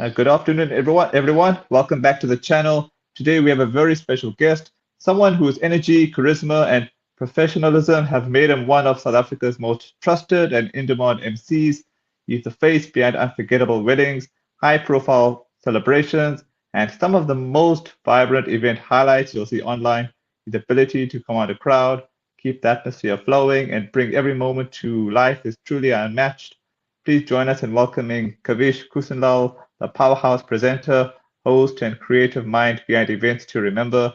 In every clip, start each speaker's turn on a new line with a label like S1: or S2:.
S1: Good afternoon, everyone. Welcome back to the channel. Today we have a very special guest, someone whose energy, charisma, and professionalism have made him one of South Africa's most trusted and in-demand MCs. He's the face behind unforgettable weddings, high-profile celebrations, and some of the most vibrant event highlights you'll see online. His ability to command a crowd, keep the atmosphere flowing, and bring every moment to life is truly unmatched. Please join us in welcoming Kavish Kissoonlal, the powerhouse presenter, host, and creative mind behind events to remember.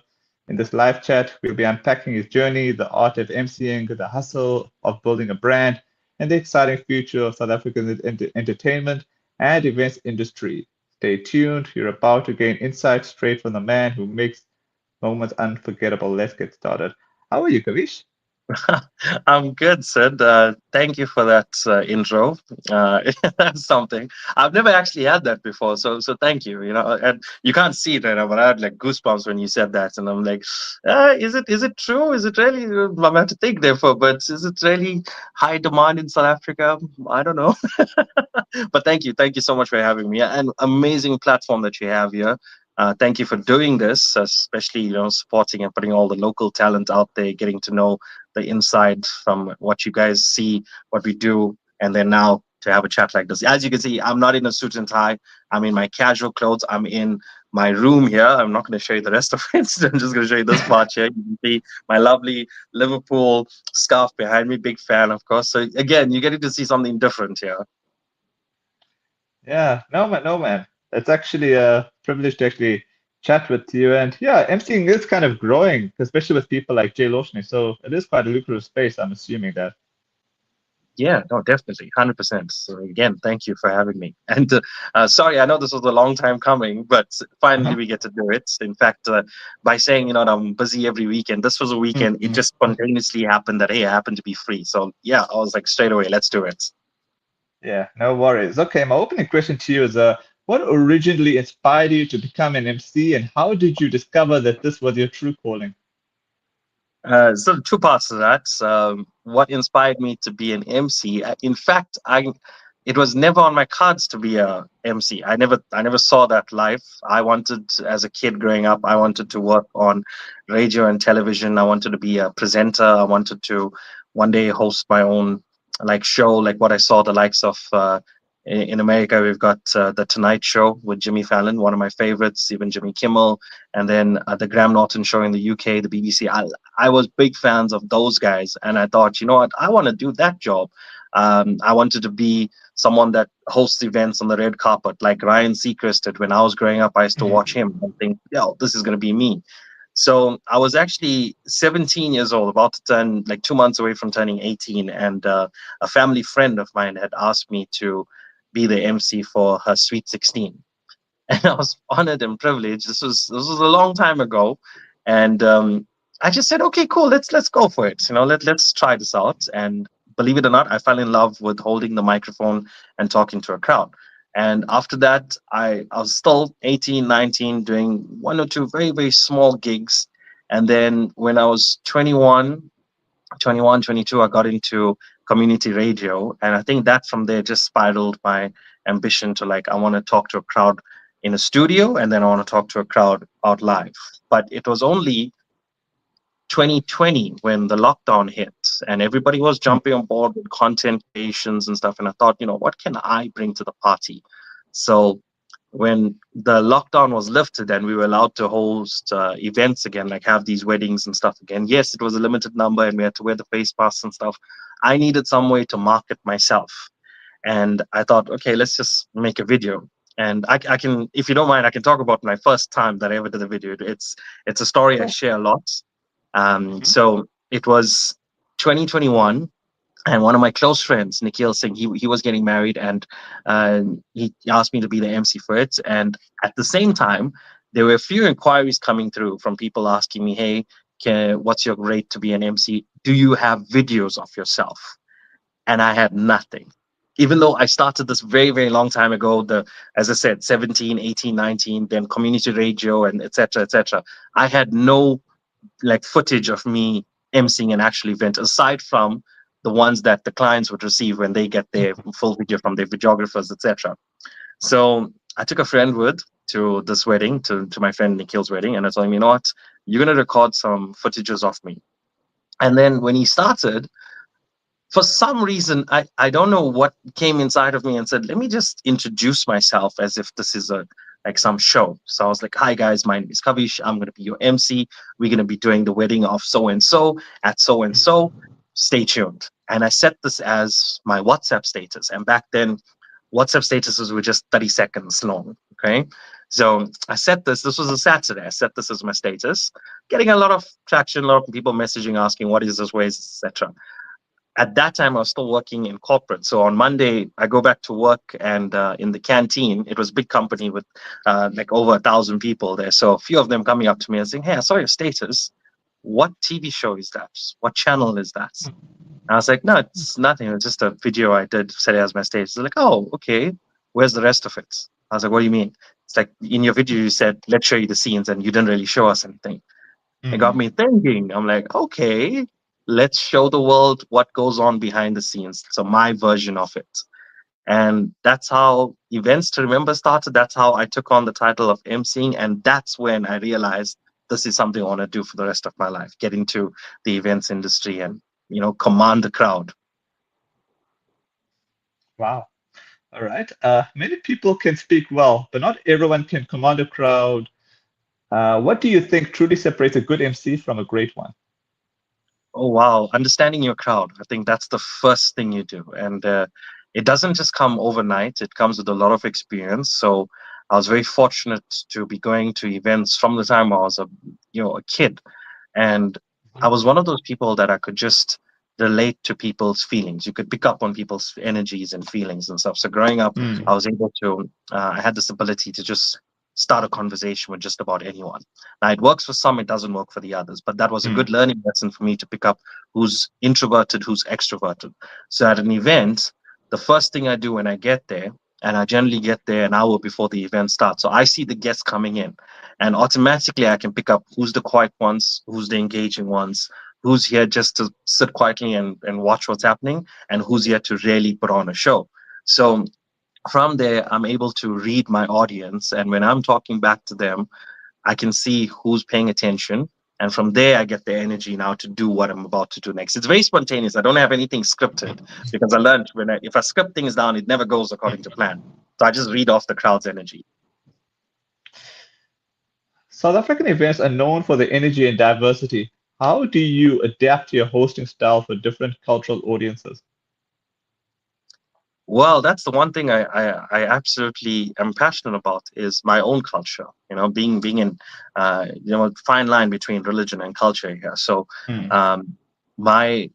S1: In this live chat, we'll be unpacking his journey, the art of emceeing, the hustle of building a brand, and the exciting future of South African entertainment and events industry. Stay tuned. You're about to gain insight straight from the man who makes moments unforgettable. Let's get started. How are you, Kavish?
S2: I'm good, Sid. Thank you for that intro. That's something I've never actually had that before. So thank you. And you can't see it right now, but I had like goosebumps when you said that, and I'm like, is it true? Is it really? I'm gonna have to think therefore. But is it really high demand in South Africa? I don't know. But thank you so much for having me. An amazing platform that you have here. Thank you for doing this, especially supporting and putting all the local talent out there, getting to know the inside from what you guys see, what we do, and then now to have a chat like this. As you can see, I'm not in a suit and tie. I'm in my casual clothes. I'm in my room here. I'm not going to show you the rest of it. I'm just going to show you this part here. You can see my lovely Liverpool scarf behind me. Big fan, of course. So again, you're getting to see something different here.
S1: Yeah, no man, no man. It's actually a privilege to actually chat with you. And yeah, emceeing is kind of growing, especially with people like Jay Loshny. So it is quite a lucrative space, I'm assuming that.
S2: Yeah, no, definitely, 100%. So again, thank you for having me. And sorry, I know this was a long time coming, but finally
S1: Uh-huh.
S2: we get to do it. In fact, by saying I'm busy every weekend, this was a weekend. It
S1: Mhm.
S2: just spontaneously happened that hey, I happen to be free. So yeah, I was like straight away, let's do it.
S1: Yeah, no worries. Okay, my opening question to you is what originally inspired you to become an MC and how did you discover that this was your true calling?
S2: So two parts to that. What inspired me to be an MC? In fact, it was never on my cards to be a MC. I never saw that life. I wanted, as a kid growing up, I wanted to work on radio and television. I wanted to be a presenter. I wanted to one day host my own like show, like what I saw the likes of. In America, we've got the Tonight Show with Jimmy Fallon, one of my favorites. Even Jimmy Kimmel, and then the Graham Norton Show in the UK, the BBC. I was big fans of those guys, and I thought, you know what, I want to do that job. I wanted to be someone that hosts events on the red carpet, like Ryan Seacrest did when I was growing up. I used to watch him and think, yo, this is going to be me. So I was actually 17 years old, about to turn like 2 months away from turning 18, and a family friend of mine had asked me to be the MC for her Sweet 16, and I was honored and privileged. This was a long time ago, and I just said, okay, cool, let's go for it. Let's try this out. And believe it or not, I fell in love with holding the microphone and talking to a crowd. And after that, I was still 18, 19, doing one or two very, very small gigs. And then when I was 21, 22, I got into community radio. And I think that from there just spiraled my ambition to like, I want to talk to a crowd in a studio and then I want to talk to a crowd out live. But it was only 2020 when the lockdown hit and everybody was jumping on board with content creations and stuff. And I thought, what can I bring to the party? So when the lockdown was lifted and we were allowed to host events again, like have these weddings and stuff again, yes, it was a limited number and we had to wear the face masks and stuff. I needed some way to market myself. And I thought, okay, let's just make a video. And I can, if you don't mind, I can talk about my first time that I ever did a video. It's a story I
S1: Sure.
S2: share a lot.
S1: Mhm.
S2: So it was 2021, and one of my close friends, Nikhil Singh, he was getting married, and he asked me to be the MC for it. And at the same time, there were a few inquiries coming through from people asking me, "Hey, what's your rate to be an MC? Do you have videos of yourself?" And I had nothing. Even though I started this very, very long time ago, as I said, 17, 18, 19, then community radio and etc. etc. I had no like footage of me emceeing an actual event aside from the ones that the clients would receive when they get their full video from their videographers, etc. So I took a friend with to this wedding, to my friend Nikhil's wedding, and I told him, you know what, you're gonna record some footages of me. And then when he started, for some reason, I don't know what came inside of me and said, let me just introduce myself as if this is a like some show. So I was like, hi guys, my name is Kavish. I'm gonna be your MC. We're gonna be doing the wedding of so and so at so and so. Stay tuned. And I set this as my WhatsApp status. And back then, WhatsApp statuses were just 30 seconds long. Okay. So I set this was a Saturday. I set this as my status, getting a lot of traction, a lot of people messaging, asking, what is this, where is this, etc. At that time I was still working in corporate. So on Monday I go back to work, and in the canteen, it was a big company with like over 1,000 people there. So a few of them coming up to me and saying, hey, I saw your status. What TV show is that? What channel is that? And I was like, no, it's nothing. It's just a video I did, set it as my status. They're like, oh, okay. Where's the rest of it? I was like, what do you mean? It's like, in your video you said, let's show you the scenes, and you didn't really show us anything. It got
S1: Mm.
S2: me thinking. I'm like, okay, let's show the world what goes on behind the scenes. So my version of it. And that's how Events to Remember started. That's how I took on the title of emceeing. And that's when I realized this is something I want to do for the rest of my life, get into the events industry and, command the crowd.
S1: Wow. All right. Many people can speak well, but not everyone can command a crowd. What do you think truly separates a good MC from a great one?
S2: Oh, wow. Understanding your crowd. I think that's the first thing you do. And it doesn't just come overnight, it comes with a lot of experience. So I was very fortunate to be going to events from the time I was a kid. And I was one of those people that I could just relate to people's feelings. You could pick up on people's energies and feelings and stuff. So growing up, I
S1: Mm.
S2: was able to, I had this ability to just start a conversation with just about anyone. Now, it works for some, it doesn't work for the others, but that was a good
S1: Mm.
S2: learning lesson for me to pick up who's introverted, who's extroverted. So at an event, the first thing I do when I get there, and I generally get there an hour before the event starts. So I see the guests coming in, and automatically I can pick up who's the quiet ones, who's the engaging ones, who's here just to sit quietly and watch what's happening, and who's here to really put on a show. So from there, I'm able to read my audience. And when I'm talking back to them, I can see who's paying attention. And from there, I get the energy now to do what I'm about to do next. It's very spontaneous. I don't have anything scripted because I learned if I script things down, it never goes according to plan. So I just read off the crowd's energy.
S1: South African events are known for their energy and diversity. How do you adapt your hosting style for different cultural audiences?
S2: Well, that's the one thing I absolutely am passionate about is my own culture. Being in fine line between religion and culture here. So
S1: Mm.
S2: um, my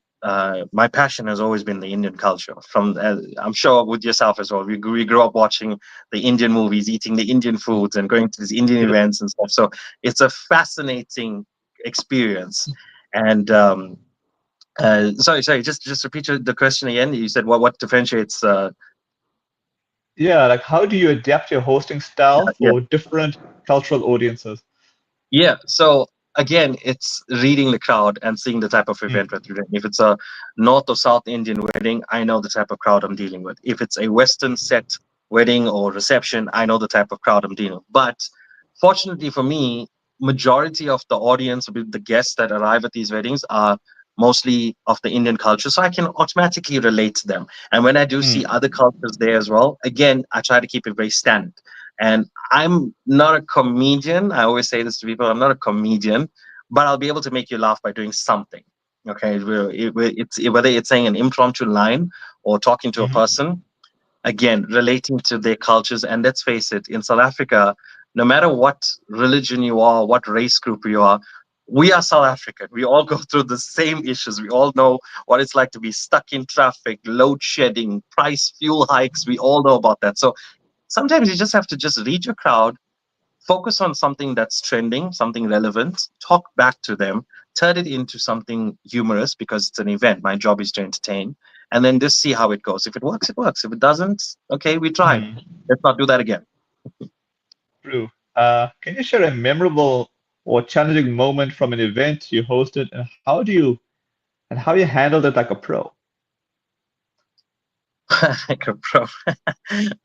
S2: my passion has always been the Indian culture. From I'm sure with yourself as well. We grew up watching the Indian movies, eating the Indian foods, and going to these Indian
S1: Yes.
S2: events and stuff. So it's a fascinating experience. And sorry. Just repeat the question again. You said what differentiates?
S1: Yeah, like how do you adapt your hosting style
S2: Yeah,
S1: for different cultural audiences?
S2: yeah. So again, it's reading the crowd and seeing the type of event that
S1: Mm.
S2: you're doing. If it's a North or South Indian wedding, I know the type of crowd I'm dealing with. If it's a Western set wedding or reception, I know the type of crowd I'm dealing with. But fortunately for me, majority of the audience, the guests that arrive at these weddings are mostly of the Indian culture, so I can automatically relate to them. And when I do see
S1: Mm.
S2: other cultures there as well, again, I try to keep it very standard. And I'm not a comedian. I always say this to people. I'm not a comedian, but I'll be able to make you laugh by doing something. Okay, whether it's saying an impromptu line or talking to a
S1: Mhm.
S2: person, again relating to their cultures. And let's face it, in South Africa, no matter what religion you are, what race group you are, we are South African. We all go through the same issues. We all know what it's like to be stuck in traffic, load shedding, price fuel hikes. We all know about that. So sometimes you just have to just read your crowd, focus on something that's trending, something relevant, talk back to them, turn it into something humorous because it's an event. My job is to entertain, and then just see how it goes. If it works, it works. If it doesn't, okay, we tried.
S1: Mm.
S2: Let's not do that again.
S1: True. Can you share a memorable or challenging moment from an event you hosted, and how you handled it like a pro?
S2: Like a pro.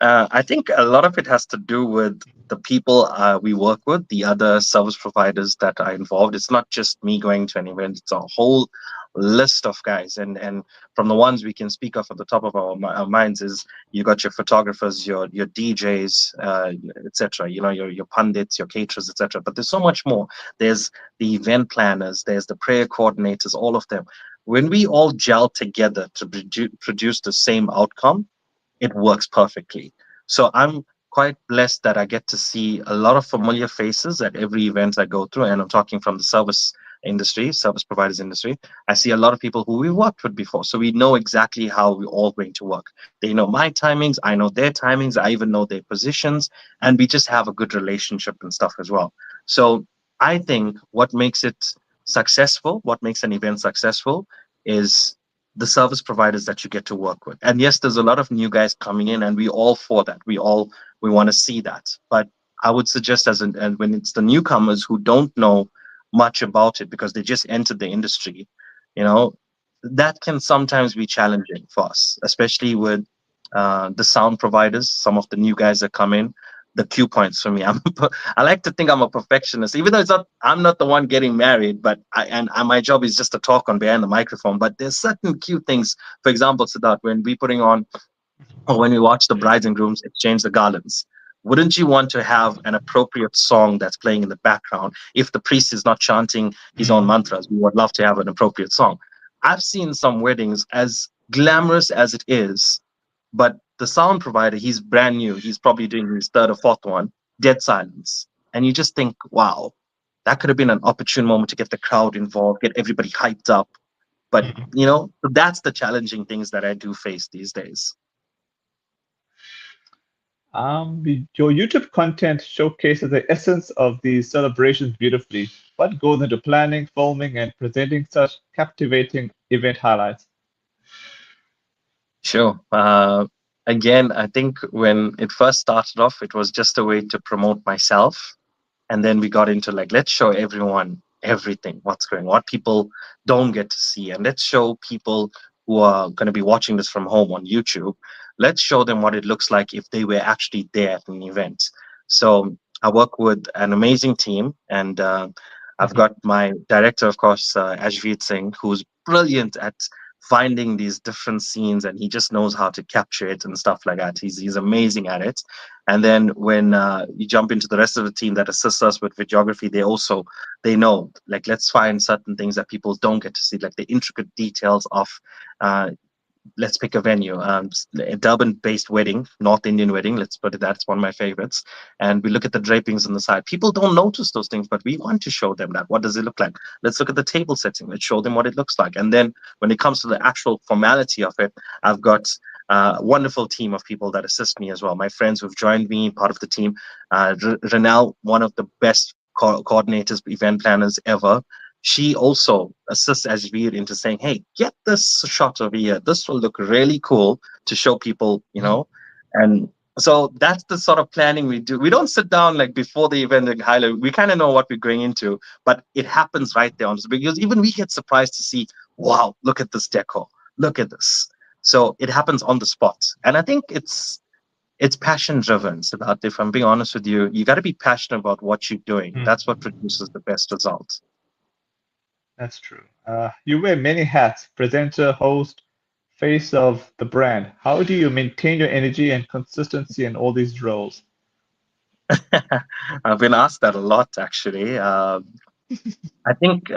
S2: I think a lot of it has to do with the people we work with, the other service providers that are involved. It's not just me going to an event; it's a whole list of guys. And from the ones we can speak of at the top of our minds is you got your photographers, your DJs, etc. You know, your pundits, your caterers, etc. But there's so much more. There's the event planners, there's the prayer coordinators, all of them. When we all gel together to produce the same outcome, it works perfectly. So I'm quite blessed that I get to see a lot of familiar faces at every event I go through. And I'm talking from the service industry, service providers industry. I see a lot of people who we worked with before. So we know exactly how we're all going to work. They know my timings, I know their timings, I even know their positions, and we just have a good relationship and stuff as well. So I think what makes it successful, what makes an event successful is the service providers that you get to work with. And yes, there's a lot of new guys coming in, and we all for that. We want to see that. But I would suggest and when it's the newcomers who don't know much about it because they just entered the industry, you know, that can sometimes be challenging for us, especially with the sound providers. Some of the new guys that come in, the cue points for me. I like to think I'm a perfectionist, even though it's not. I'm not the one getting married, but my job is just to talk on behind the microphone. But there's certain cue things. For example, Siddharth, when we putting on or when we watch the brides and grooms exchange the garlands, wouldn't you want to have an appropriate song that's playing in the background? If the priest is not chanting his own
S1: Mm,
S2: mantras, we would love to have an appropriate song. I've seen some weddings, as glamorous as it is, but the sound provider, he's brand new. He's probably doing his third or fourth one, dead silence. And you just think, wow, that could have been an opportune moment to get the crowd involved, get everybody hyped up. But,
S1: mm.
S2: that's the challenging things that I do face these days.
S1: Your YouTube content showcases the essence of these celebrations beautifully. What goes into planning, filming, and presenting such captivating event highlights?
S2: Sure. Again, I think when it first started off, it was just a way to promote myself. And then we got into like, let's show everyone everything, what's going on, what people don't get to see. And let's show people who are going to be watching this from home on YouTube, let's show them what it looks like if they were actually there at an event. So I work with an amazing team, and I've
S1: Mhm.
S2: got my director, of course, Ashveet Singh, who's brilliant at finding these different scenes, and he just knows how to capture it and stuff like that. He's amazing at it. And then when you jump into the rest of the team that assists us with videography, they know, like, let's find certain things that people don't get to see, like the intricate details of uh, let's pick a venue, a Durban-based wedding, North Indian wedding. Let's put it that. It's one of my favorites. And we look at the drapings on the side. People don't notice those things, but we want to show them that. What does it look like? Let's look at the table setting. Let's show them what it looks like. And then when it comes to the actual formality of it, I've got a wonderful team of people that assist me as well. My friends who've joined me, part of the team. Renal, one of the best coordinators, event planners ever. She also assists Ajveer into saying, hey, get this shot over here. This will look really cool to show people, And so that's the sort of planning we do. We don't sit down like before the event and highlight. We kind of know what we're going into, but it happens right there on this, because even we get surprised to see, wow, look at this decor. Look at this. So it happens on the spot. And I think it's passion driven. So that, if I'm being honest with you, you got to be passionate about what you're doing.
S1: Mm,
S2: That's what produces the best results.
S1: that's true. You wear many hats, presenter, host, face of the brand. How do you maintain your energy and consistency in all these roles?
S2: I've been asked that a lot, actually. I think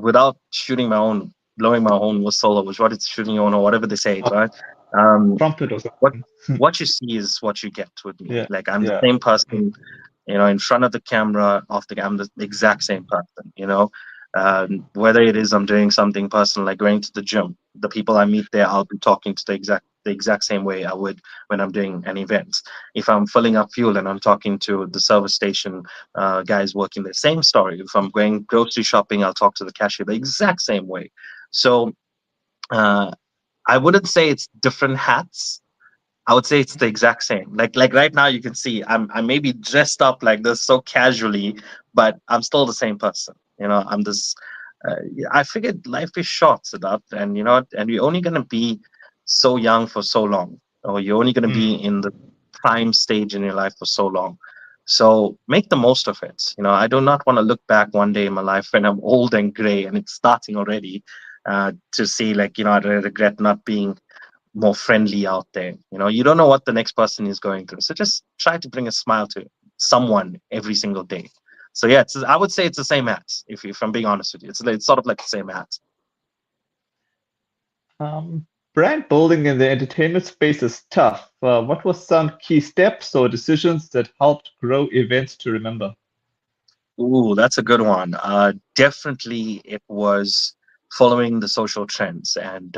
S2: without shooting my own, blowing my own whistle, or what it's shooting your own, or whatever they say, it,
S1: Oh,
S2: right? Um,
S1: trumpet or
S2: what
S1: something.
S2: what you see is what you get with me.
S1: Yeah,
S2: Like, I'm the
S1: yeah.
S2: same
S1: Mm,
S2: person, in front of the camera, off the I'm the exact same person. Whether it is I'm doing something personal, like going to the gym, the people I meet there, I'll be talking to the exact same way I would when I'm doing an event. If I'm filling up fuel and I'm talking to the service station guys working the same story. If I'm going grocery shopping, I'll talk to the cashier the exact same way. So uh, I wouldn't say it's different hats. I would say it's the exact same. Like right now, you can see I may be dressed up like this so casually, but I'm still the same person. I'm this. I figured life is short, Siddharth, and and we're only gonna be so young for so long, or you're only going to be
S1: Mm.
S2: in the prime stage in your life for so long. So make the most of it. I do not want to look back one day in my life when I'm old and gray and it's starting already, to see like, I regret not being more friendly out there. You don't know what the next person is going through. So just try to bring a smile to someone every single day. So yeah, I would say it's the same hat. If I'm being honest with you, it's sort of like the same hat.
S1: Brand building in the entertainment space is tough. What was some key steps or decisions that helped grow events to remember?
S2: Ooh, that's a good one. Definitely, it was following the social trends, and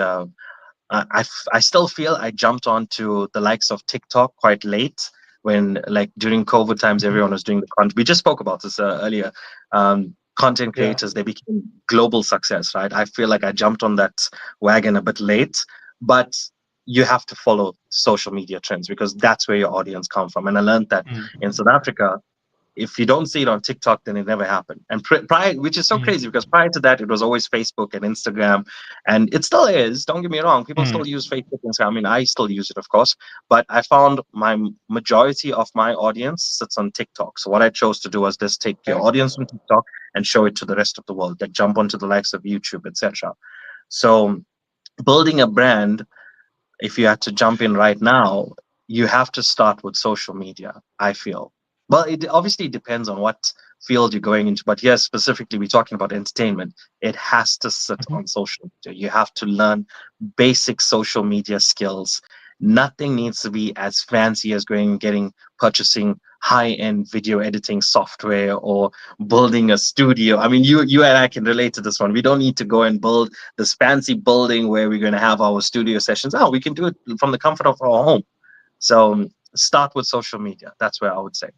S2: I still feel I jumped onto the likes of TikTok quite late when, like, during COVID times,
S1: Mhm.
S2: everyone was doing the content. We just spoke about this earlier. Content
S1: Yeah.
S2: creators, they became global success, right? I feel like I jumped on that wagon a bit late, but you have to follow social media trends because that's where your audience come from. And I learned that in
S1: Mm.
S2: South Africa, if you don't see it on TikTok, then it never happened. And prior, which is so crazy
S1: Mm.
S2: because prior to that, it was always Facebook and Instagram, and it still is. Don't get me wrong; people still
S1: Mm.
S2: use Facebook and Instagram. I mean, I still use it, of course, but I found my majority of my audience sits on TikTok. So what I chose to do was just take your
S1: Okay.
S2: audience from TikTok and show it to the rest of the world. That jump onto the likes of YouTube, etc. So building a brand, if you had to jump in right now, you have to start with social media, I feel. Well, it obviously depends on what field you're going into, but yes, specifically, we're talking about entertainment. It has to sit
S1: Mhm.
S2: on social media. You have to learn basic social media skills. Nothing needs to be as fancy as getting purchasing high-end video editing software or building a studio. I mean, you and I can relate to this one. We don't need to go and build this fancy building where we're going to have our studio sessions. Oh, we can do it from the comfort of our home. So start with social media. That's where I would say.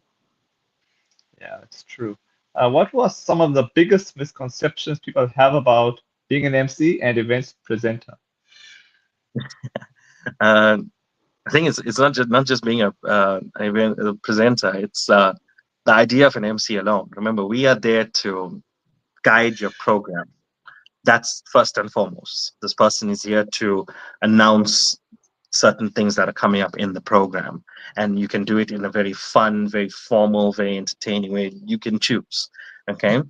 S1: Yeah, that's true. What was some of the biggest misconceptions people have about being an MC and events presenter?
S2: Uh, I think it's not just being an event a presenter. It's the idea of an MC alone. Remember, we are there to guide your program. That's first and foremost. This person is here to announce certain things that are coming up in the program, and you can do it in a very fun, very formal, very entertaining way. You can choose. Okay,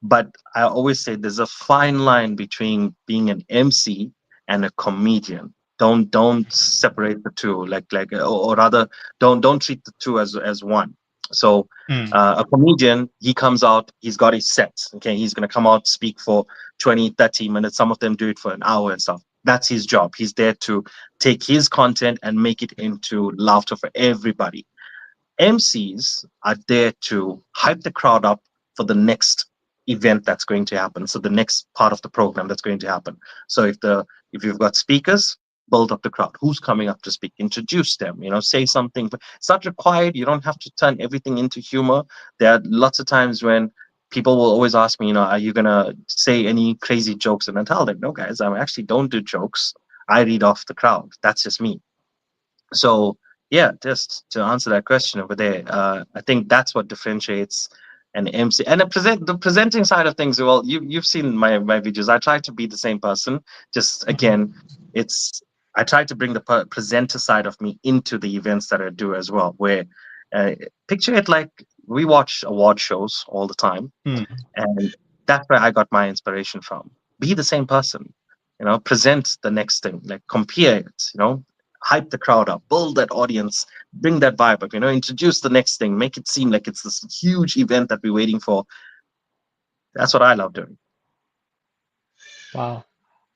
S2: but I always say there's a fine line between being an MC and a comedian. Don't separate the two, or rather, don't treat the two as one. So
S1: Mm.
S2: a comedian, he comes out, he's got his set. Okay, he's going to come out, speak for 20, 30 minutes. Some of them do it for an hour and stuff. That's his job. He's there to take his content and make it into laughter for everybody. MCs are there to hype the crowd up for the next event that's going to happen. So the next part of the program that's going to happen. So if you've got speakers, build up the crowd. Who's coming up to speak? Introduce them. Say something. But it's not required. You don't have to turn everything into humor. There are lots of times when people will always ask me, are you gonna say any crazy jokes? And I tell them, no, guys, I actually don't do jokes. I read off the crowd. That's just me. So yeah, just to answer that question over there, I think that's what differentiates an MC and the presenting side of things. Well, you've seen my videos. I try to be the same person. Just again,
S1: Mhm.
S2: it's I try to bring the presenter side of me into the events that I do as well. Where uh, picture it like we watch award shows all the time,
S1: Mm.
S2: and that's where I got my inspiration from. Be the same person, present the next thing, like compare it, hype the crowd up, build that audience, bring that vibe up, introduce the next thing, make it seem like it's this huge event that we're waiting for. That's what I love doing.
S1: Wow.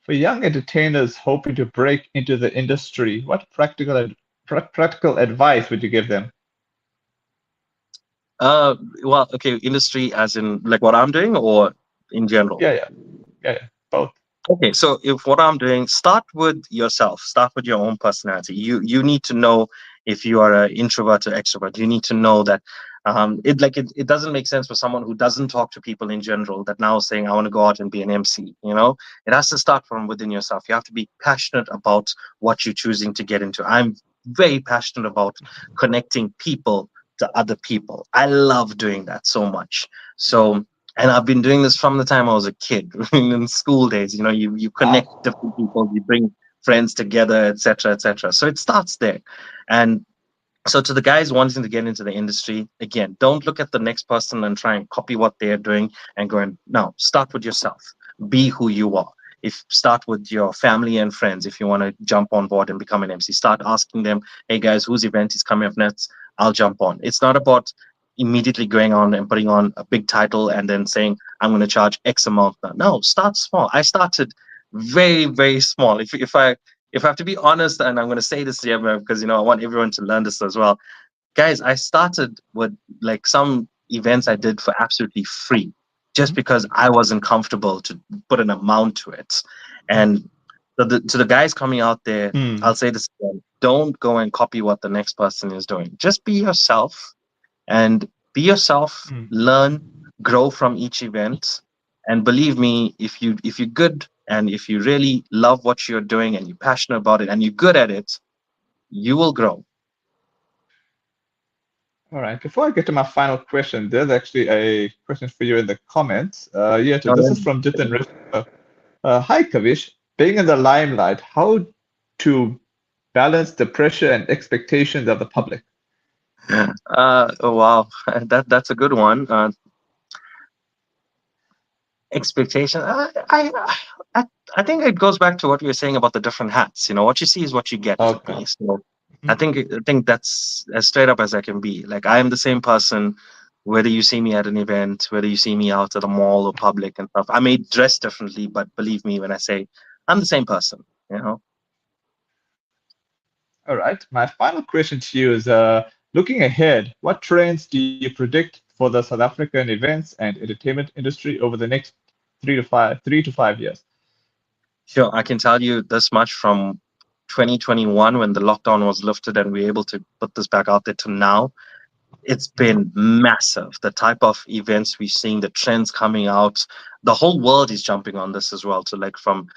S1: For young entertainers hoping to break into the industry, what practical advice would you give them?
S2: Well, okay, industry as in like what I'm doing or in general?
S1: Yeah, yeah, yeah, yeah. Both.
S2: Okay, so if what I'm doing, start with yourself, start with your own personality. You need to know if you are an introvert or extrovert. You need to know that it doesn't make sense for someone who doesn't talk to people in general that now saying I want to go out and be an MC. It has to start from within yourself. You have to be passionate about what you're choosing to get into. I'm very passionate about connecting people to other people. I love doing that so much. So and I've been doing this from the time I was a kid, in school days. You connect
S1: Wow.
S2: different people, you bring friends together, etc., etc. So it starts there. And so to the guys wanting to get into the industry, again, don't look at the next person and try and copy what they're doing and going, no, start with yourself. Be who you are. If start with your family and friends, if you want to jump on board and become an MC, start asking them, hey guys, whose event is coming up next? I'll jump on. It's not about immediately going on and putting on a big title and then saying, I'm going to charge X amount now. No, start small. I started very, very small. If I have to be honest, and I'm going to say this here because I want everyone to learn this as well, guys. I started with like some events I did for absolutely free, just because I wasn't comfortable to put an amount to it. And to the guys coming out there, I'll say this again: don't go and copy what the next person is doing. Just be yourself, and be yourself. Learn, grow from each event, and believe me, if you're good and if you really love what you're doing and you're passionate about it and you're good at it, you will grow.
S1: All right. Before I get to my final question, there's actually a question for you in the comments. Yeah, so
S2: All
S1: this
S2: right.
S1: is from Jitin. Hi, Kavish. Being in the limelight, how to balance the pressure and expectations of the public?
S2: Oh, wow, that's a good one. Expectation. I I think it goes back to what we were saying about the different hats. What you see is what you get with
S1: Okay.
S2: me. So I think that's as straight up as I can be. Like I am the same person, whether you see me at an event, whether you see me out at a mall or public and stuff. I may dress differently, but believe me when I say I'm the same person. You know.
S1: All right. My final question to you is looking ahead, what trends do you predict for the South African events and entertainment industry over the next 3 to 5 years?
S2: Sure, I can tell you this much from 2021 when the lockdown was lifted and we were able to put this back out there to now. It's been massive. The type of events we're seeing, the trends coming out, the whole world is jumping on this as well. So like from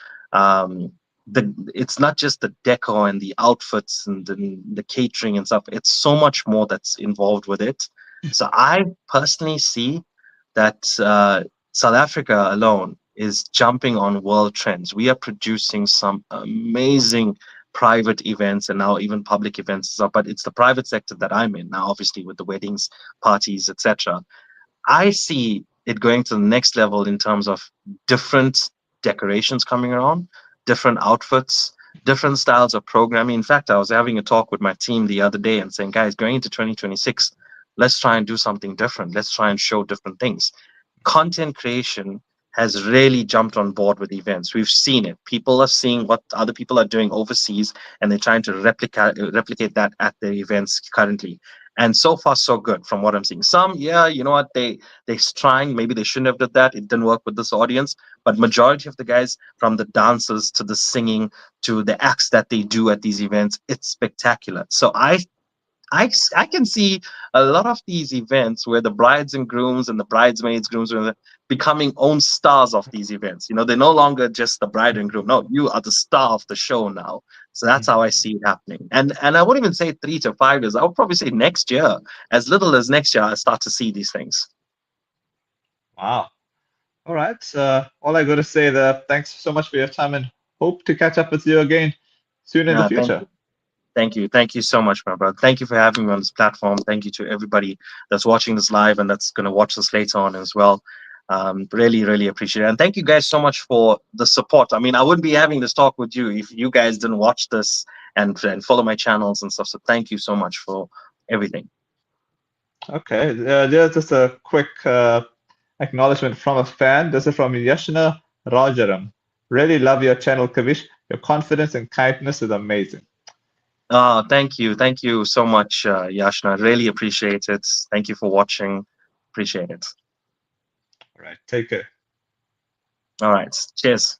S2: it's not just the decor and the outfits and the catering and stuff. It's so much more that's involved with it. So I personally see that South Africa alone is jumping on world trends. We are producing some amazing private events and now even public events and stuff, but it's the private sector that I'm in now, obviously with the weddings, parties, etc. I see it going to the next level in terms of different decorations coming around, different outfits, different styles of programming. In fact, I was having a talk with my team the other day and saying, guys, going into 2026, let's try and do something different. Let's try and show different things. Content creation has really jumped on board with events. We've seen it. People are seeing what other people are doing overseas, and they're trying to replicate that at their events currently. And so far, so good from what I'm seeing. Some, yeah, you know what, they're trying. Maybe they shouldn't have did that. It didn't work with this audience. But majority of the guys, from the dancers to the singing to the acts that they do at these events, it's spectacular. So I can see a lot of these events where the brides and grooms and the bridesmaids, grooms are becoming own stars of these events. They're no longer just the bride and groom. No, you are the star of the show now. So that's how I see it happening. And I wouldn't even say 3 to 5 years. I would probably say next year, as little as next year, I start to see these things.
S1: Wow. All right. All I got to say there, thanks so much for your time and hope to catch up with you again soon in the
S2: Yeah, thank
S1: future.
S2: you. Thank you. Thank you so much, my brother. Thank you for having me on this platform. Thank you to everybody that's watching this live and that's going to watch this later on as well. Really, really appreciate it. And thank you guys so much for the support. I mean, I wouldn't be having this talk with you if you guys didn't watch this and follow my channels and stuff. So thank you so much for everything.
S1: Okay. There's just a quick acknowledgement from a fan. This is from Yashna Rajaram. Really love your channel, Kavish. Your confidence and kindness is amazing.
S2: Thank you. Thank you so much, Yashna. Really appreciate it. Thank you for watching. Appreciate it.
S1: All right. Take care.
S2: All right. Cheers.